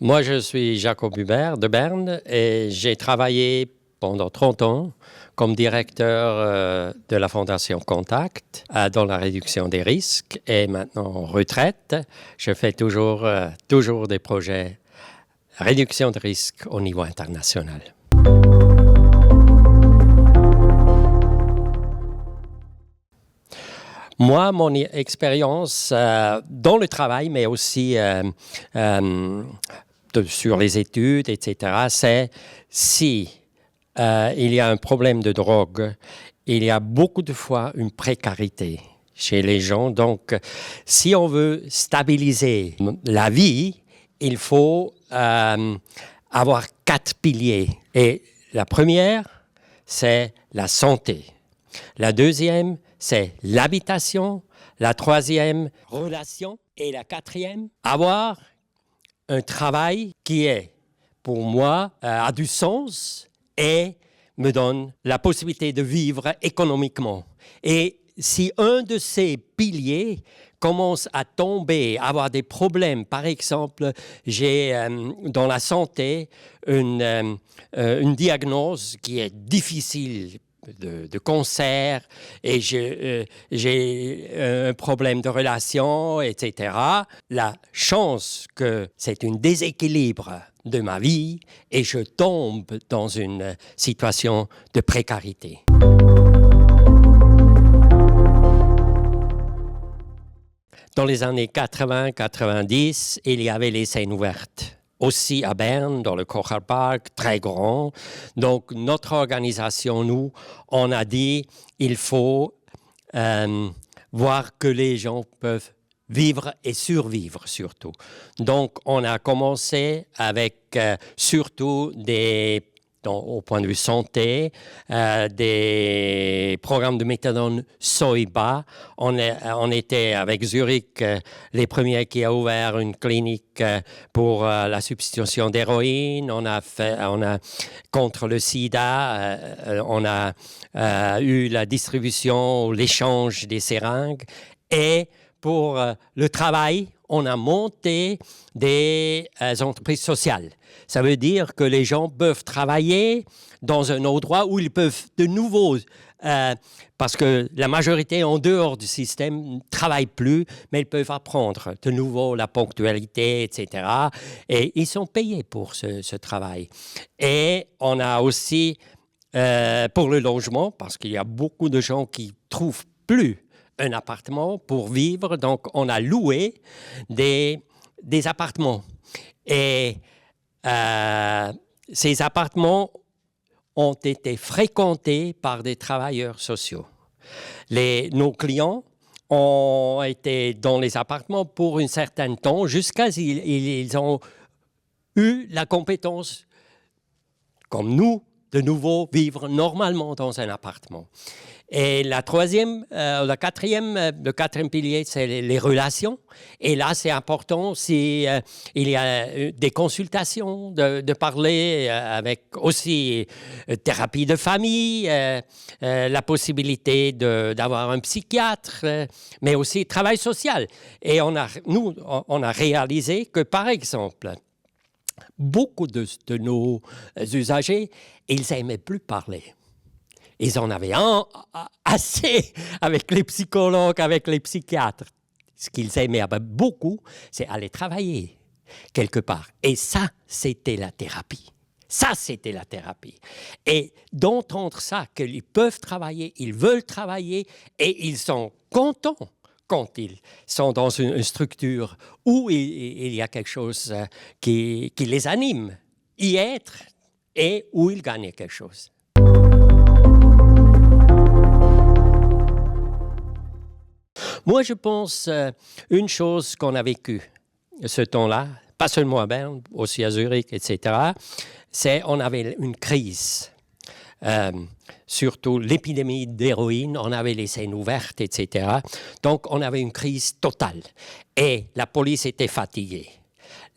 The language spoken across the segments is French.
Moi, je suis Jacob Hubert de Berne et j'ai travaillé pendant 30 ans comme directeur de la Fondation Contact dans la réduction des risques et maintenant en retraite. Je fais toujours des projets réduction de risques au niveau international. Moi, mon expérience dans le travail, mais aussi sur les études, etc., c'est si il y a un problème de drogue, il y a beaucoup de fois une précarité chez les gens. Donc, si on veut stabiliser la vie, il faut avoir 4 piliers. Et la première, c'est la santé. La deuxième, c'est l'habitation. La troisième, relation. Et la quatrième, avoir un travail qui est, pour moi, a du sens et me donne la possibilité de vivre économiquement. Et si un de ces piliers commence à tomber, à avoir des problèmes, par exemple, j'ai dans la santé une diagnose qui est difficile de cancer et j'ai un problème de relation, etc. La chance que c'est un déséquilibre de ma vie et je tombe dans une situation de précarité. Dans les années 80-90, il y avait les scènes ouvertes. Aussi à Berne, dans le Kocher Park, très grand. Donc, notre organisation, nous, on a dit il faut voir que les gens peuvent vivre et survivre surtout. Donc, on a commencé avec surtout au point de vue santé, des programmes de méthadone SOIBA. On était avec Zurich les premiers qui a ouvert une clinique pour la substitution d'héroïne. On a contre le sida, on a eu la distribution, l'échange des seringues. Et pour le travail, on a monté des entreprises sociales. Ça veut dire que les gens peuvent travailler dans un endroit où ils peuvent de nouveau, parce que la majorité en dehors du système ne travaille plus, mais ils peuvent apprendre de nouveau la ponctualité, etc. Et ils sont payés pour ce travail. Et on a aussi, pour le logement, parce qu'il y a beaucoup de gens qui ne trouvent plus un appartement pour vivre, donc on a loué des appartements. Et ces appartements ont été fréquentés par des travailleurs sociaux. Nos clients ont été dans les appartements pour un certain temps, jusqu'à ce qu'ils ont eu la compétence, comme nous, de nouveau vivre normalement dans un appartement. Et le quatrième pilier, c'est les relations. Et là, c'est important si il y a des consultations, de parler avec aussi thérapie de famille, la possibilité d'avoir un psychiatre, mais aussi travail social. Et on a réalisé que, par exemple, beaucoup de nos usagers, ils n'aimaient plus parler. Ils en avaient assez avec les psychologues, avec les psychiatres. Ce qu'ils aimaient beaucoup, c'est aller travailler quelque part. Et ça, c'était la thérapie. Ça, c'était la thérapie. Et d'entendre ça, qu'ils peuvent travailler, ils veulent travailler et ils sont contents quand ils sont dans une structure où il y a quelque chose qui les anime, y être et où ils gagnent quelque chose. Moi, je pense une chose qu'on a vécue ce temps-là, pas seulement à Berne, aussi à Zurich, etc., c'est qu'on avait une crise. Surtout l'épidémie d'héroïne, on avait les scènes ouvertes, etc. Donc, on avait une crise totale. Et la police était fatiguée.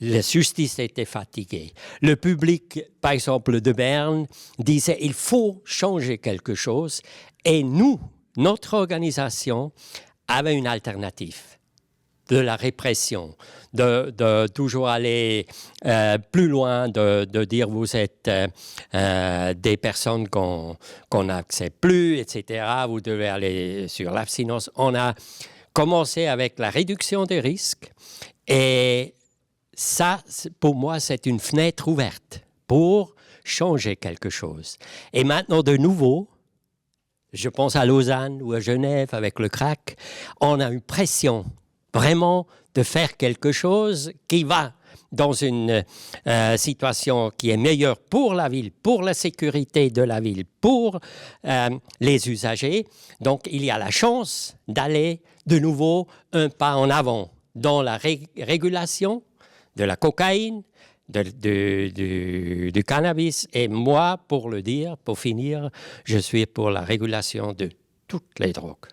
La justice était fatiguée. Le public, par exemple, de Berne, disait il faut changer quelque chose. Et nous, notre organisation, avait une alternative. de la répression, de toujours aller plus loin, de dire vous êtes des personnes qu'on n'accepte plus, etc. Vous devez aller sur l'abstinence. On a commencé avec la réduction des risques et ça, pour moi, c'est une fenêtre ouverte pour changer quelque chose. Et maintenant, de nouveau, je pense à Lausanne ou à Genève avec le crack, on a une pression vraiment de faire quelque chose qui va dans une situation qui est meilleure pour la ville, pour la sécurité de la ville, pour les usagers. Donc, il y a la chance d'aller de nouveau un pas en avant dans la régulation de la cocaïne, du cannabis. Et moi, pour le dire, pour finir, je suis pour la régulation de toutes les drogues.